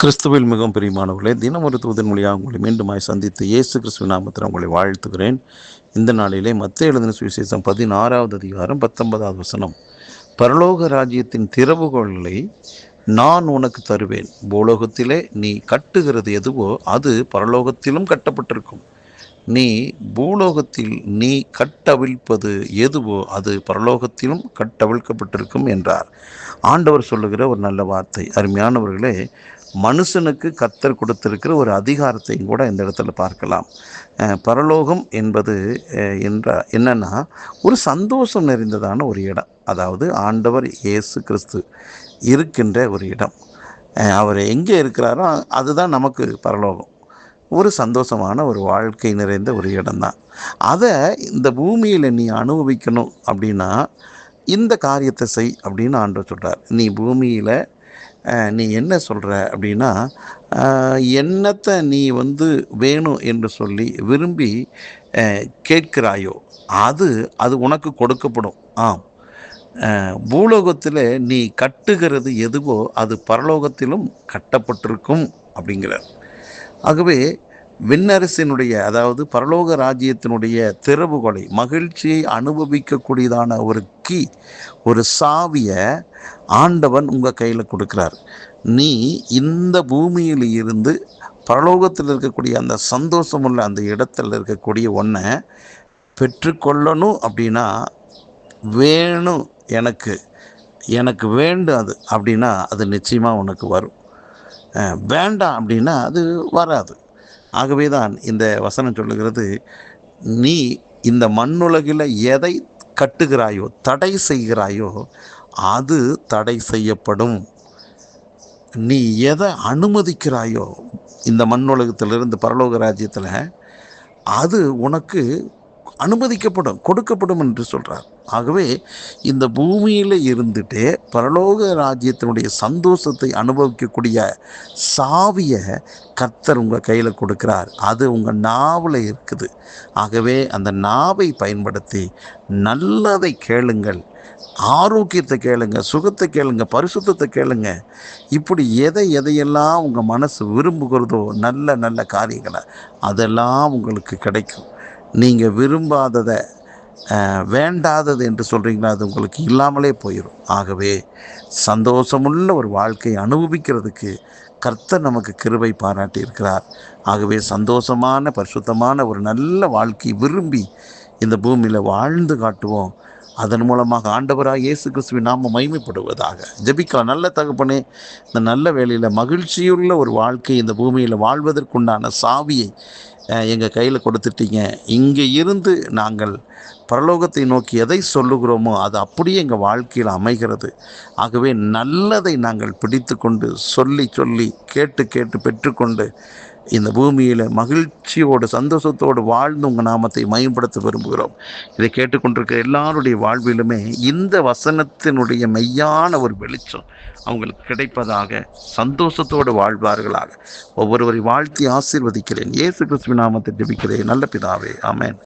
கிறிஸ்துவில் மிகவும் பிரியமானவர்களே, தினம் ஒரு தூதன் மொழியாக உங்களை மீண்டுமாய் சந்தித்து இயேசு கிறிஸ்துவ நாமத்தில் உங்களை வாழ்த்துகிறேன். இந்த நாளிலே மத்தேயு எழுதின சுவிசேஷம் 16வது அதிகாரம் 19வது வசனம். பரலோக ராஜ்யத்தின் திறவுகோல்களை நான் உனக்கு தருவேன். பூலோகத்திலே நீ கட்டுகிறது எதுவோ அது பரலோகத்திலும் கட்டப்பட்டிருக்கும். நீ பூலோகத்தில் நீ கட்டவிழ்ப்பது எதுவோ அது பரலோகத்திலும் கட்டவிழ்க்கப்பட்டிருக்கும் என்றார். ஆண்டவர் சொல்லுகிற ஒரு நல்ல வார்த்தை. அருமையானவர்களே, மனுஷனுக்கு கர்த்தர் கொடுத்திருக்கிற ஒரு அதிகாரத்தையும் கூட இந்த இடத்துல பார்க்கலாம். பரலோகம் என்பது என்னன்னா ஒரு சந்தோஷம் நிறைந்ததான ஒரு இடம். அதாவது ஆண்டவர் இயேசு கிறிஸ்து இருக்கின்ற ஒரு இடம். அவர் எங்கே இருக்கிறாரோ அதுதான் நமக்கு பரலோகம். ஒரு சந்தோஷமான ஒரு வாழ்க்கை நிறைந்த ஒரு இடம்தான். அதை இந்த பூமியில் நீ அனுபவிக்கணும் அப்படின்னா இந்த காரியத்தை செய் அப்படின்னு ஆண்டவர் சொல்கிறார். நீ பூமியில் நீ என்ன சொல்கிற அப்படின்னா, என்னத்தை நீ வேணும் என்று சொல்லி விரும்பி கேட்கிறாயோ அது உனக்கு கொடுக்கப்படும். ஆம், பூலோகத்தில் நீ கட்டுகிறது எதுவோ அது பரலோகத்திலும் கட்டப்பட்டிருக்கும் அப்படிங்கிறார். ஆகவே விண்ணரசினுடைய, அதாவது பரலோக ராஜ்யத்தினுடைய திறவுகோலை, மகிழ்ச்சியை அனுபவிக்கக்கூடியதான ஒரு சாவியை ஆண்டவன் உங்கள் கையில் கொடுக்குறார். நீ இந்த பூமியில் இருந்து பரலோகத்தில் இருக்கக்கூடிய அந்த சந்தோஷமுள்ள அந்த இடத்துல இருக்கக்கூடிய ஒன்றை பெற்றுக்கொள்ளணும் அப்படின்னா வேணும், எனக்கு வேண்டும் அது அப்படின்னா அது நிச்சயமாக உனக்கு வரும். வேண்டாம் அப்படின்னா அது வராது. ஆகவே தான் இந்த வசனம் சொல்லுகிறது, நீ இந்த மண்ணுலகில் எதை கட்டுகிறாயோ, தடை செய்கிறாயோ அது தடை செய்யப்படும். நீ எதை அனுமதிக்கிறாயோ இந்த மண்ணுலகத்திலிருந்து பரலோக ராஜ்யத்தில் அது உனக்கு அனுமதிக்கப்படும், கொடுக்கப்படும் என்று சொல்கிறார். ஆகவே இந்த பூமியில் இருந்துட்டே பரலோக ராஜ்யத்தினுடைய சந்தோஷத்தை அனுபவிக்கக்கூடிய சாவியை கர்த்தர் உங்கள் கையில் கொடுக்கிறார். அது உங்கள் நாவில் இருக்குது. ஆகவே அந்த நாவை பயன்படுத்தி நல்லதை கேளுங்கள், ஆரோக்கியத்தை கேளுங்க, சுகத்தை கேளுங்க, பரிசுத்தத்தை கேளுங்க. இப்படி எதையெல்லாம் உங்கள் மனசு விரும்புகிறதோ நல்ல நல்ல காரியங்களை அதெல்லாம் உங்களுக்கு கிடைக்கும். நீங்கள் விரும்பாததை, வேண்டாதது என்று சொல்கிறீங்களா, அது உங்களுக்கு இல்லாமலே போயிடும். ஆகவே சந்தோஷமுள்ள ஒரு வாழ்க்கையை அனுபவிக்கிறதுக்கு கர்த்தர் நமக்கு கிருபை பாராட்டி இருக்கிறார். ஆகவே சந்தோஷமான பரிசுத்தமான ஒரு நல்ல வாழ்க்கை விரும்பி இந்த பூமியில் வாழ்ந்து காட்டுவோம். அதன் மூலமாக ஆண்டவராக இயேசு கிறிஸ்துவின் நாமம் மகிமைப்படுவதாக. ஜெபிக்கலாம். நல்ல தகப்பனே, இந்த நல்ல வேளையில் மகிழ்ச்சியுள்ள ஒரு வாழ்க்கை இந்த பூமியில் வாழ்வதற்குண்டான சாவியை எங்கள் கையில் கொடுத்துட்டீங்க. இங்கே இருந்து நாங்கள் பரலோகத்தை நோக்கி எதை சொல்லுகிறோமோ அது அப்படியே எங்கள் வாழ்க்கையில் அமைகிறது. ஆகவே நல்லதை நாங்கள் பிடித்து கொண்டு சொல்லி கேட்டு பெற்றுக்கொண்டு இந்த பூமியில் மகிழ்ச்சியோடு சந்தோஷத்தோடு வாழ்ந்து உங்கள் நாமத்தை மயம்படுத்த விரும்புகிறோம். இதை கேட்டுக்கொண்டிருக்கிற எல்லாருடைய வாழ்விலுமே இந்த வசனத்தினுடைய மெய்யான ஒரு வெளிச்சம் அவங்களுக்கு கிடைப்பதாக, சந்தோஷத்தோடு வாழ்வார்களாக. ஒவ்வொருவரை வாழ்த்தி ஆசீர்வதிக்கிறேன். இயேசு கிறிஸ்துவின் நாமத்தை ஜெபிக்கிறேன் நல்ல பிதாவே, ஆமென்.